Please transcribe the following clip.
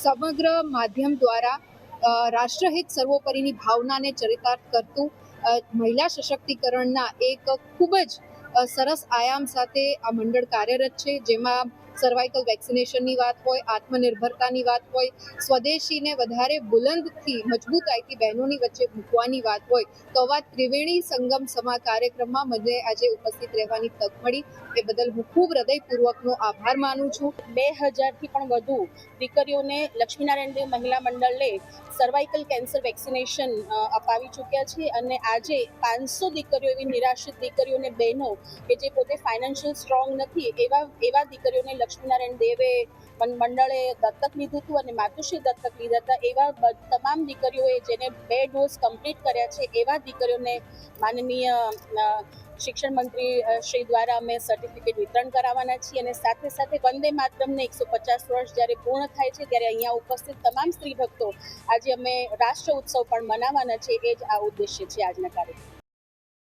સમગ્ર માધ્યમ દ્વારા રાષ્ટ્રહિત સર્વોપરીની ભાવનાને ચરિતાર્થ કરતું મહિલા સશક્તિકરણના એક ખૂબ જ સરસ આયામ સાથે આ મંડળ કાર્યરત છે, જેમાં સર્વાઇકલ વેક્સિનેશનની વાત હોય, આત્મનિર્ભરતાની વાત હોય, સ્વદેશીને વધારે બુલંદથી મજબૂતાઈથી બહેનોની વચ્ચે મૂકવાની વાત હોય, તો આવા ત્રિવેણી સંગમ સમા કાર્યક્રમમાં મને આજે ઉપસ્થિત રહેવાની તક મળી એ બદલ હું ખૂબ હૃદયપૂર્વકનો આભાર માનું છું। 2000થી પણ વધુ દીકરીઓને લક્ષ્મીનારાયણ દેવ મહિલા મંડળે સર્વાઇકલ કેન્સર વેક્સિનેશન અપાવી ચૂક્યા છે અને આજે 500 દીકરીઓ, એવી નિરાશ્રિત દીકરીઓને બહેનો કે જે પોતે ફાઇનાન્શિયલ સ્ટ્રોંગ નથી એવા દીકરીઓને લક્ષ્મીનારાયણ દેવે મંડળે દત્તક લીધું હતું અને માતુશ્રી દત્તક લીધા હતા। એવા તમામ દીકરીઓએ જેને 2 ડોઝ કમ્પ્લીટ કર્યા છે એવા દીકરીઓને માનનીય શિક્ષણ મંત્રી શ્રી દ્વારા અમે સર્ટિફિકેટ વિતરણ કરાવવાના છીએ અને સાથે સાથે વંદે માતરમને 150 વર્ષ જ્યારે પૂર્ણ થાય છે ત્યારે અહીંયા ઉપસ્થિત તમામ સ્ત્રી ભક્તો આજે અમે રાષ્ટ્ર ઉત્સવ પણ મનાવવાના છે। એ જ આ ઉદ્દેશ્ય છે આજના કાર્યક્રમ।